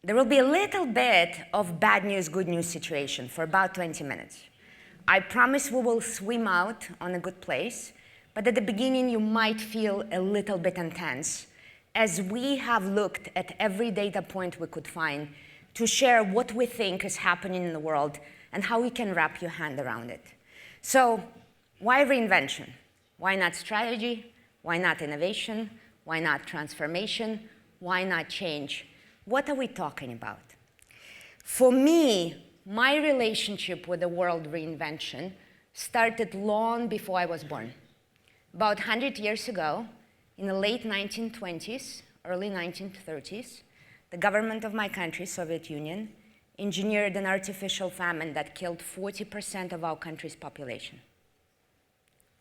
There will be a little bit of bad news, good news situation for about 20 minutes. I promise we will swim out on a good place, but at the beginning you might feel a little bit intense as we have looked at every data point we could find to share what we think is happening in the world and how we can wrap your hand around it. So why reinvention? Why not strategy? Why not innovation? Why not transformation? Why not change? What are we talking about? For me, my relationship with the word reinvention started long before I was born. About 100 years ago, in the late 1920s, early 1930s, the government of my country, Soviet Union, engineered an artificial famine that killed 40% of our country's population.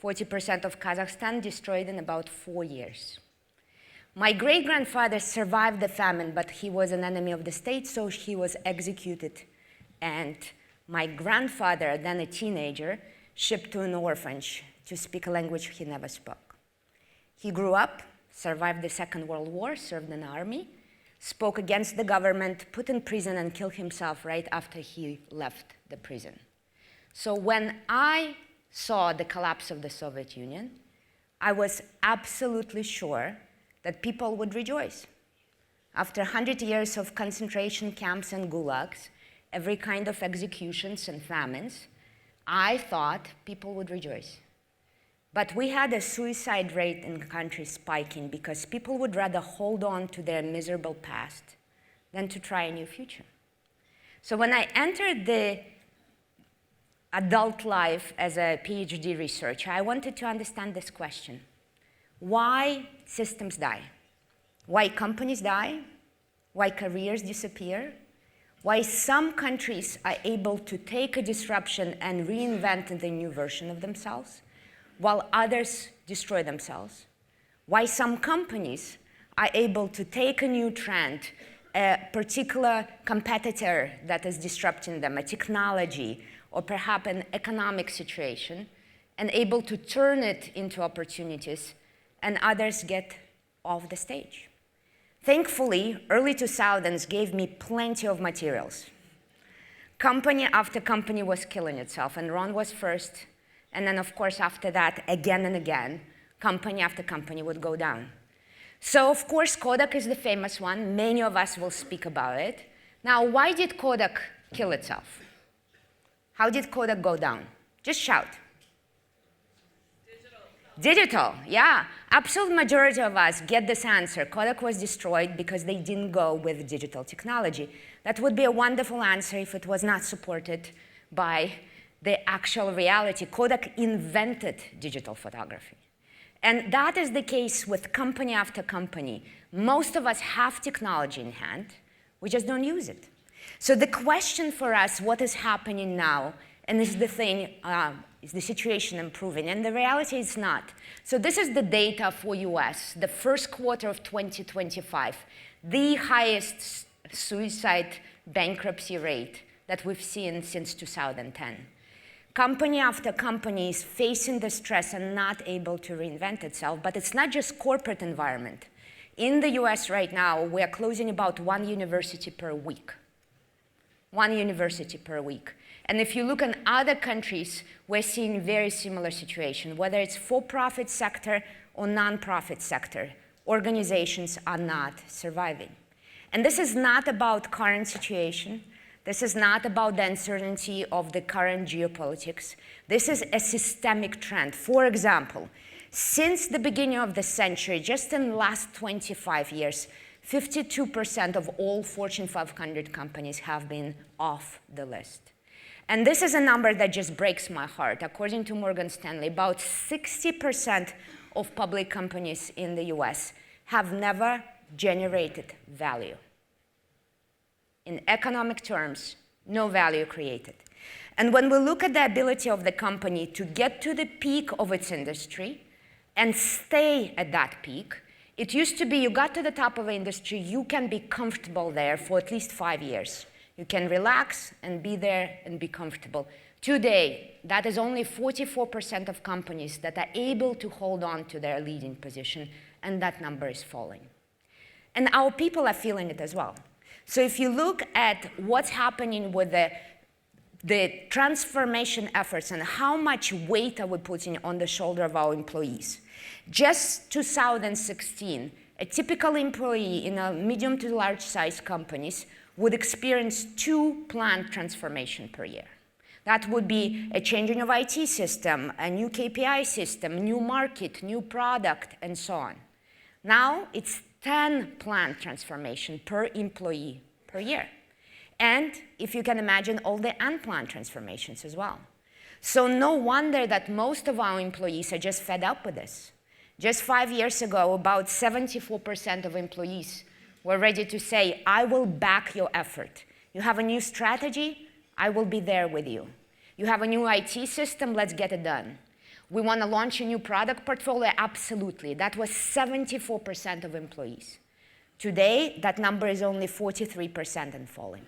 40% of Kazakhstan destroyed in about 4 years. My great-grandfather survived the famine, but he was an enemy of the state, so he was executed. And my grandfather, then a teenager, shipped to an orphanage to speak a language he never spoke. He grew up, survived the Second World War, served in the army, spoke against the government, put in prison, and killed himself right after he left the prison. So when I saw the collapse of the Soviet Union, I was absolutely sure that people would rejoice. After 100 years of concentration camps and gulags, every kind of executions and famines, I thought people would rejoice. But we had a suicide rate in the country spiking because people would rather hold on to their miserable past than to try a new future. So when I entered the adult life as a PhD researcher, I wanted to understand this question. Why systems die? Why companies die? Why careers disappear? Why some countries are able to take a disruption and reinvent the new version of themselves, while others destroy themselves? Why some companies are able to take a new trend, a particular competitor that is disrupting them, a technology, or perhaps an economic situation, and able to turn it into opportunities, and others get off the stage? Thankfully, early 2000s gave me plenty of materials. Company after company was killing itself, and Ron was first. And then, of course, after that, again and again, company after company would go down. So, of course, Kodak is the famous one. Many of us will speak about it. Now, why did Kodak kill itself? How did Kodak go down? Just shout. Digital, yeah. Absolute majority of us get this answer. Kodak was destroyed because they didn't go with digital technology. That would be a wonderful answer if it was not supported by the actual reality. Kodak invented digital photography. And that is the case with company after company. Most of us have technology in hand, we just don't use it. So the question for us, what is happening now, and is the situation improving? And the reality is not. So this is the data for US, the first quarter of 2025, the highest suicide bankruptcy rate that we've seen since 2010. Company after company is facing the stress and not able to reinvent itself, but it's not just corporate environment. In the US right now, we are closing about one university per week. One university per week. And if you look in other countries, we're seeing very similar situation, whether it's for-profit sector or non-profit sector, organizations are not surviving. And this is not about current situation. This is not about the uncertainty of the current geopolitics. This is a systemic trend. For example, since the beginning of the century, just in the last 25 years, 52% of all Fortune 500 companies have been off the list. And this is a number that just breaks my heart. According to Morgan Stanley, about 60% of public companies in the US have never generated value. In economic terms, no value created. And when we look at the ability of the company to get to the peak of its industry and stay at that peak, it used to be you got to the top of the industry, you can be comfortable there for at least 5 years. You can relax and be there and be comfortable. Today, that is only 44% of companies that are able to hold on to their leading position, and that number is falling. And our people are feeling it as well. So if you look at what's happening with the transformation efforts and how much weight are we putting on the shoulder of our employees. Just 2016, a typical employee in a medium to large size companies would experience 2 planned transformation per year. That would be a changing of IT system, a new KPI system, new market, new product, and so on. Now it's 10 planned transformation per employee per year. And if you can imagine, all the unplanned transformations as well. So no wonder that most of our employees are just fed up with this. Just 5 years ago, about 74% of employees were ready to say, I will back your effort. You have a new strategy, I will be there with you. You have a new IT system, let's get it done. We want to launch a new product portfolio, absolutely. That was 74% of employees. Today, that number is only 43% and falling.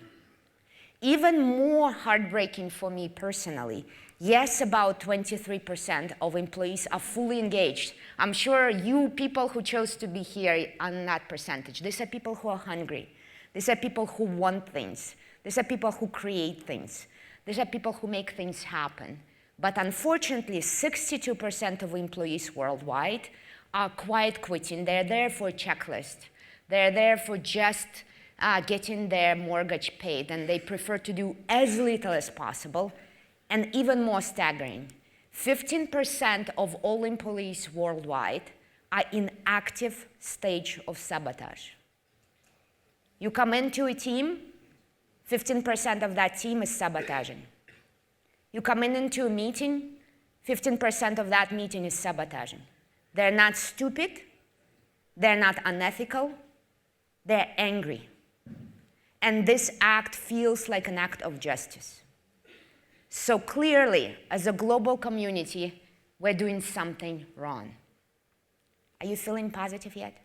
Even more heartbreaking for me personally, yes, about 23% of employees are fully engaged. I'm sure you people who chose to be here are in that percentage. These are people who are hungry. These are people who want things. These are people who create things. These are people who make things happen. But unfortunately, 62% of employees worldwide are quiet quitting. They're there for a checklist. They're there for just getting their mortgage paid, and they prefer to do as little as possible. And even more staggering, 15% of all employees worldwide are in active stage of sabotage. You come into a team, 15% of that team is sabotaging. You come into a meeting, 15% of that meeting is sabotaging. They're not stupid, they're not unethical, they're angry. And this act feels like an act of justice. So clearly, as a global community, we're doing something wrong. Are you feeling positive yet?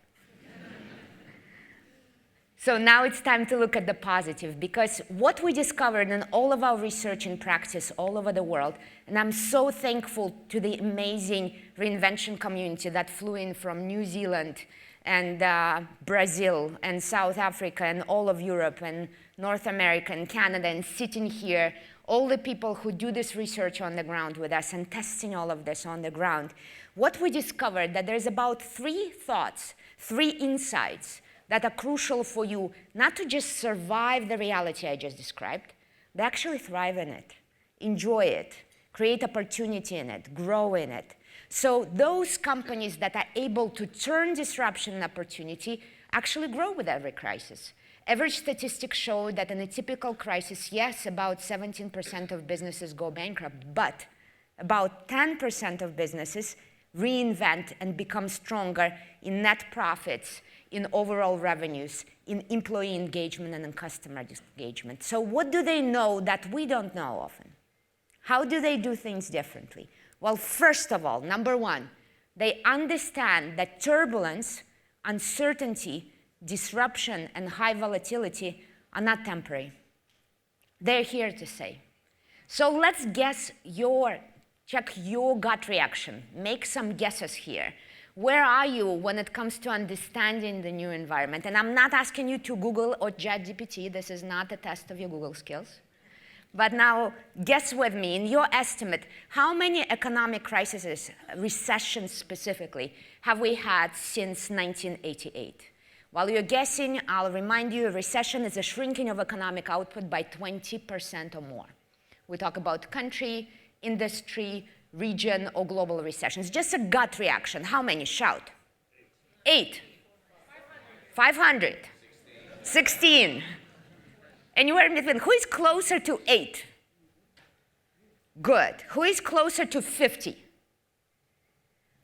So now it's time to look at the positive, because what we discovered in all of our research and practice all over the world, and I'm so thankful to the amazing reinvention community that flew in from New Zealand and Brazil and South Africa and all of Europe and North America and Canada, and sitting here, all the people who do this research on the ground with us and testing all of this on the ground. What we discovered that there's about 3 thoughts, 3 insights that are crucial for you not to just survive the reality I just described, but actually thrive in it, enjoy it, create opportunity in it, grow in it. So those companies that are able to turn disruption and opportunity actually grow with every crisis. Average statistics show that in a typical crisis, yes, about 17% of businesses go bankrupt, but about 10% of businesses reinvent and become stronger in net profits, in overall revenues, in employee engagement, and in customer engagement. So what do they know that we don't know often? How do they do things differently? Well, first of all, number 1, they understand that turbulence, uncertainty, disruption, and high volatility are not temporary. They're here to stay. So let's check your gut reaction. Make some guesses here. Where are you when it comes to understanding the new environment? And I'm not asking you to Google or ChatGPT. This is not a test of your Google skills. But now, guess with me, in your estimate, how many economic crises, recessions specifically, have we had since 1988? While you're guessing, I'll remind you, a recession is a shrinking of economic output by 20% or more. We talk about country, industry, region, or global recessions. Just a gut reaction. How many? Shout. 8. 500. 16. Anywhere in between. Who is closer to 8? Good. Who is closer to 50?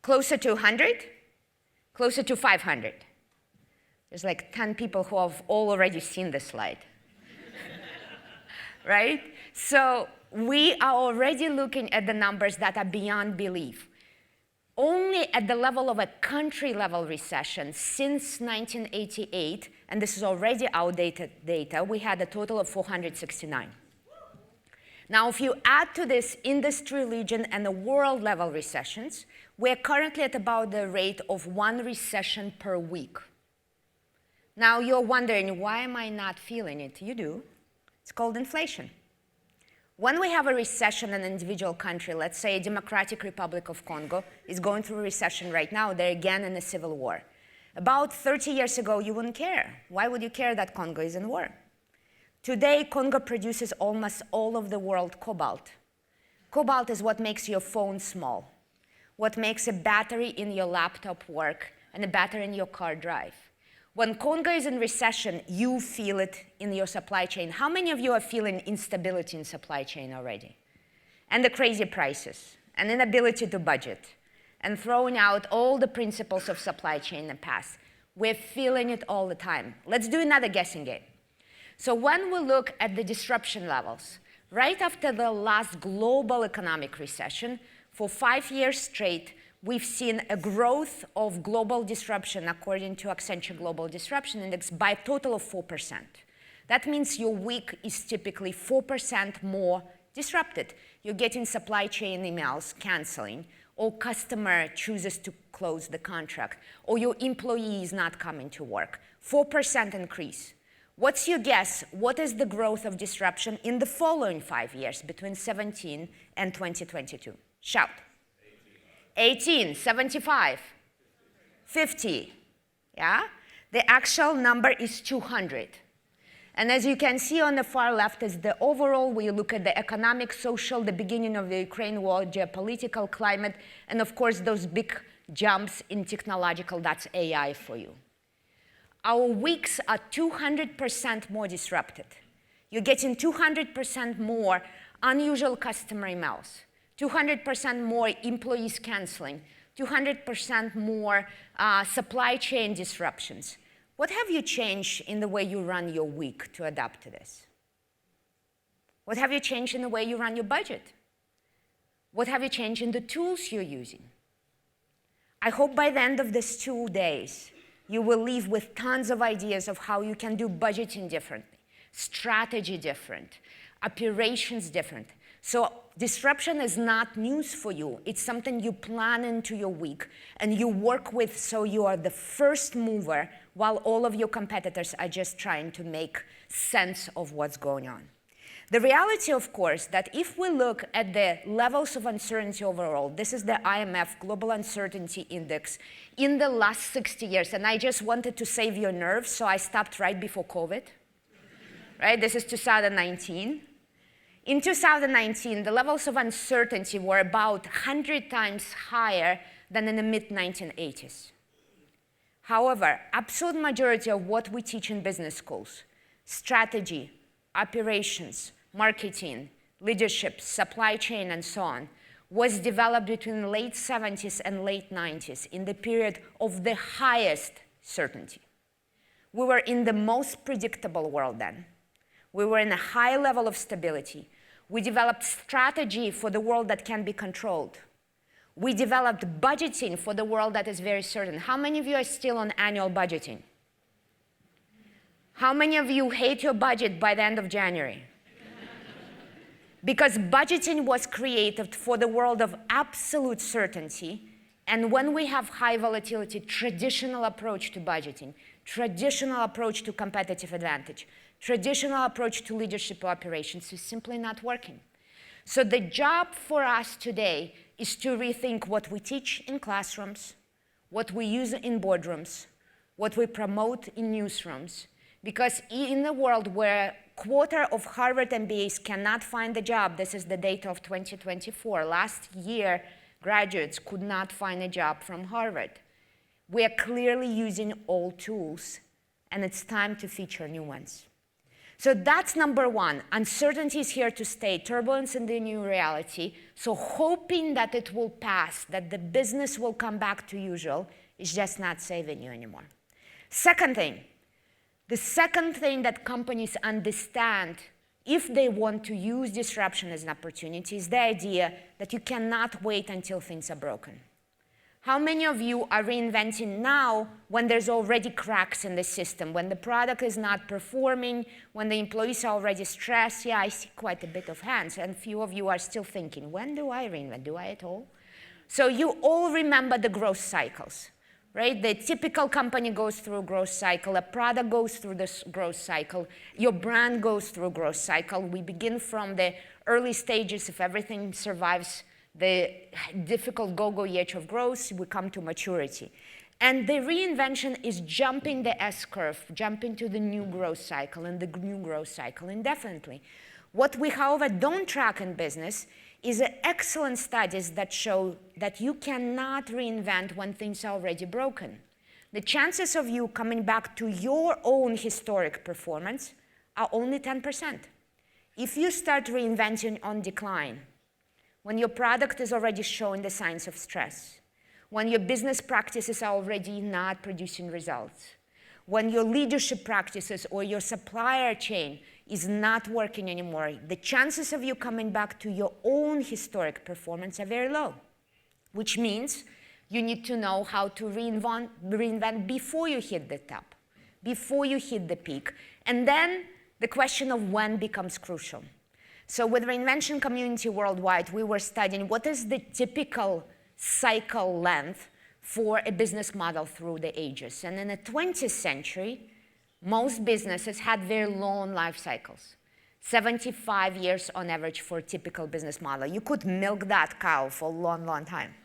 Closer to 100? Closer to 500? There's like 10 people who have all already seen this slide. Right? So we are already looking at the numbers that are beyond belief. Only at the level of a country-level recession since 1988, and this is already outdated data, we had a total of 469. Now, if you add to this industry, region, and the world-level recessions, we're currently at about the rate of 1 recession per week. Now you're wondering, why am I not feeling it? You do. It's called inflation. When we have a recession in an individual country, let's say Democratic Republic of Congo is going through a recession right now, they're again in a civil war. About 30 years ago, you wouldn't care. Why would you care that Congo is in war? Today, Congo produces almost all of the world cobalt. Cobalt is what makes your phone small, what makes a battery in your laptop work, and a battery in your car drive. When Congo is in recession, you feel it in your supply chain. How many of you are feeling instability in supply chain already? And the crazy prices, and inability to budget, and throwing out all the principles of supply chain in the past. We're feeling it all the time. Let's do another guessing game. So when we look at the disruption levels, right after the last global economic recession, for 5 years straight, we've seen a growth of global disruption according to Accenture Global Disruption Index by a total of 4%. That means your week is typically 4% more disrupted. You're getting supply chain emails canceling, or customer chooses to close the contract, or your employee is not coming to work. 4% increase. What's your guess? What is the growth of disruption in the following 5 years, between 17 and 2022? Shout. 18, 75, 50, yeah? The actual number is 200. And as you can see on the far left is the overall, we look at the economic, social, the beginning of the Ukraine war, geopolitical, climate, and of course those big jumps in technological, that's AI for you. Our weeks are 200% more disrupted. You're getting 200% more unusual customer emails, 200% more employees canceling, 200% more supply chain disruptions. What have you changed in the way you run your week to adapt to this? What have you changed in the way you run your budget? What have you changed in the tools you're using? I hope by the end of these 2 days, you will leave with tons of ideas of how you can do budgeting differently, strategy different, operations different. So disruption is not news for you. It's something you plan into your week and you work with so you are the first mover while all of your competitors are just trying to make sense of what's going on. The reality, of course, that if we look at the levels of uncertainty overall, this is the IMF Global Uncertainty Index in the last 60 years, and I just wanted to save your nerves, so I stopped right before COVID, right? This is 2019. In 2019, the levels of uncertainty were about 100 times higher than in the mid-1980s. However, absolute majority of what we teach in business schools, strategy, operations, marketing, leadership, supply chain, and so on, was developed between the late 70s and late 90s in the period of the highest certainty. We were in the most predictable world then. We were in a high level of stability. We developed strategy for the world that can be controlled. We developed budgeting for the world that is very certain. How many of you are still on annual budgeting? How many of you hate your budget by the end of January? Because budgeting was created for the world of absolute certainty, and when we have high volatility, traditional approach to budgeting, traditional approach to competitive advantage, traditional approach to leadership operations is simply not working. So the job for us today is to rethink what we teach in classrooms, what we use in boardrooms, what we promote in newsrooms, because in a world where a quarter of Harvard MBAs cannot find a job, this is the data of 2024, last year graduates could not find a job from Harvard. We are clearly using old tools, and it's time to feature new ones. So that's number one. Uncertainty is here to stay, turbulence in the new reality. So hoping that it will pass, that the business will come back to usual, is just not saving you anymore. Second thing, the second thing that companies understand if they want to use disruption as an opportunity is the idea that you cannot wait until things are broken. How many of you are reinventing now when there's already cracks in the system, when the product is not performing, when the employees are already stressed? Yeah, I see quite a bit of hands, and few of you are still thinking, when do I reinvent? Do I at all? So you all remember the growth cycles. right? The typical company goes through a growth cycle, a product goes through this growth cycle, your brand goes through a growth cycle. We begin from the early stages. If everything survives the difficult go-go years of growth, we come to maturity. And the reinvention is jumping the S-curve, jumping to the new growth cycle and the new growth cycle indefinitely. What we, however, don't track in business is excellent studies that show that you cannot reinvent when things are already broken. The chances of you coming back to your own historic performance are only 10%. If you start reinventing on decline, when your product is already showing the signs of stress, when your business practices are already not producing results, when your leadership practices or your supplier chain is not working anymore, the chances of you coming back to your own historic performance are very low, which means you need to know how to reinvent before you hit the top, before you hit the peak. And then the question of when becomes crucial. So with the reinvention community worldwide, we were studying what is the typical cycle length for a business model through the ages. And in the 20th century, most businesses had very long life cycles, 75 years on average for a typical business model. You could milk that cow for a long, long time.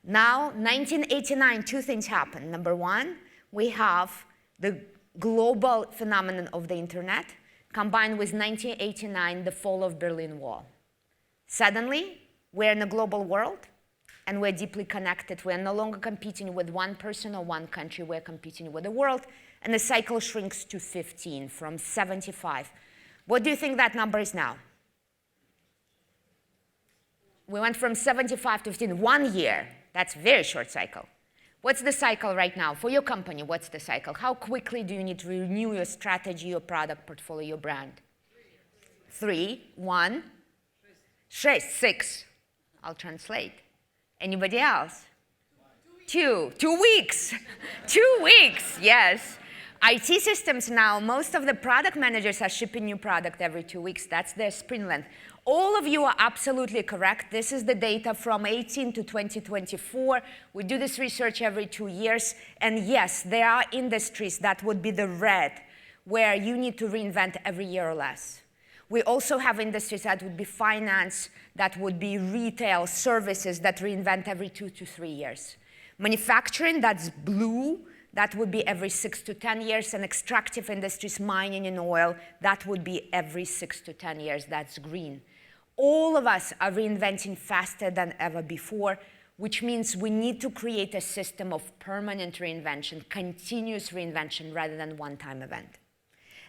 Now, 1989, two things happened. Number one, we have the global phenomenon of the internet, combined with 1989, the fall of Berlin Wall. Suddenly, we're in a global world, and we're deeply connected. We're no longer competing with one person or one country. We're competing with the world. And the cycle shrinks to 15 from 75. What do you think that number is now? We went from 75 to 15, 1 year. That's a very short cycle. What's the cycle right now? For your company, what's the cycle? How quickly do you need to renew your strategy, your product portfolio, your brand? 3, 1, 6. I'll translate. Anybody else? 2 weeks. 2 weeks, yes. IT systems now, most of the product managers are shipping new product every 2 weeks. That's their sprint length. All of you are absolutely correct. This is the data from 18 to 2024. We do this research every 2 years. And yes, there are industries that would be the red, where you need to reinvent every year or less. We also have industries that would be finance, that would be retail, services that reinvent every 2 to 3 years. Manufacturing, that's blue, that would be every 6 to 10 years, and extractive industries, mining and oil, that would be every 6 to 10 years, that's green. All of us are reinventing faster than ever before, which means we need to create a system of permanent reinvention, continuous reinvention, rather than one-time event.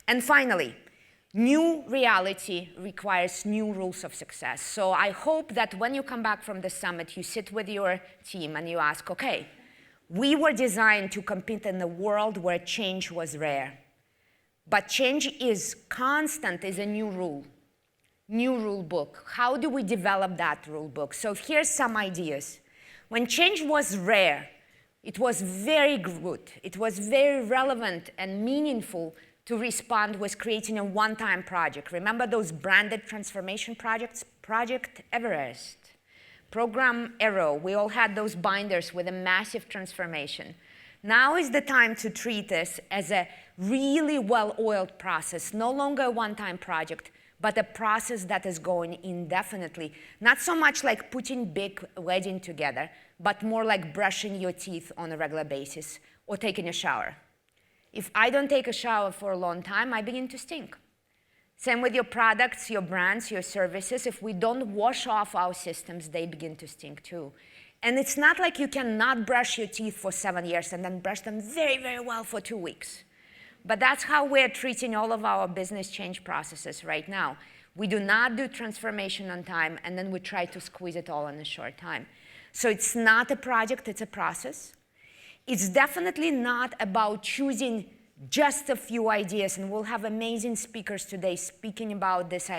And finally, new reality requires new rules of success. So I hope that when you come back from the summit, you sit with your team and you ask, okay, we were designed to compete in a world where change was rare. But change is constant, is a new rule book. How do we develop that rule book? So here's some ideas. When change was rare, it was very good. It was very relevant and meaningful to respond with creating a one-time project. Remember those branded transformation projects? Project Everest. Program Arrow, we all had those binders with a massive transformation. Now is the time to treat this as a really well-oiled process, no longer a one-time project, but a process that is going indefinitely. Not so much like putting big wedding together, but more like brushing your teeth on a regular basis or taking a shower. If I don't take a shower for a long time, I begin to stink. Same with your products, your brands, your services. If we don't wash off our systems, they begin to stink too. And it's not like you cannot brush your teeth for 7 years and then brush them very, very well for 2 weeks. But that's how we're treating all of our business change processes right now. We do not do transformation on time, and then we try to squeeze it all in a short time. So it's not a project, it's a process. It's definitely not about choosing just a few ideas, and we'll have amazing speakers today speaking about this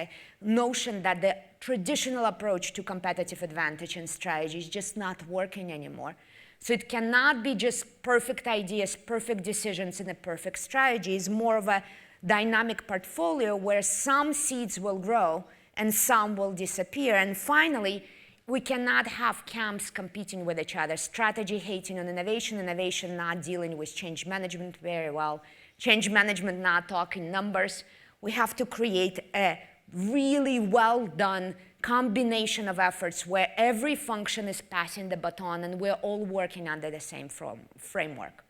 notion that the traditional approach to competitive advantage and strategy is just not working anymore. So it cannot be just perfect ideas, perfect decisions, and a perfect strategy. It's more of a dynamic portfolio where some seeds will grow and some will disappear. And finally, we cannot have camps competing with each other. Strategy hating on innovation, innovation not dealing with change management very well, change management not talking numbers. We have to create a really well done combination of efforts where every function is passing the baton and we're all working under the same framework.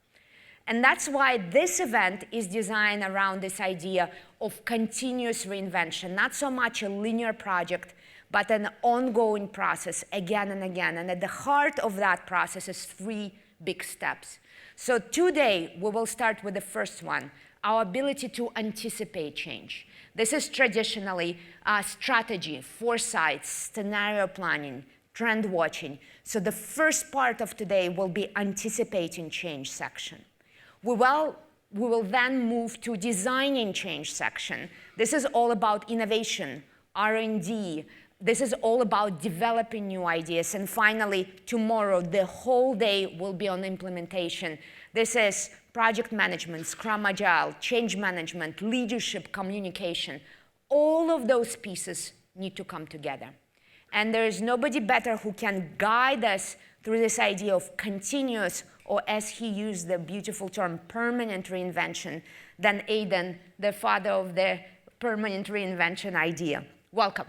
And that's why this event is designed around this idea of continuous reinvention, not so much a linear project, but an ongoing process again and again. And at the heart of that process is 3 big steps. So today, we will start with the first one, our ability to anticipate change. This is traditionally strategy, foresight, scenario planning, trend watching. So the first part of today will be anticipating change section. We will then move to designing change section. This is all about innovation, R&D. This is all about developing new ideas. And finally, tomorrow, the whole day will be on implementation. This is project management, Scrum Agile, change management, leadership, communication. All of those pieces need to come together. And there is nobody better who can guide us through this idea of continuous, or as he used the beautiful term, permanent reinvention, than Aidan, the father of the permanent reinvention idea. Welcome.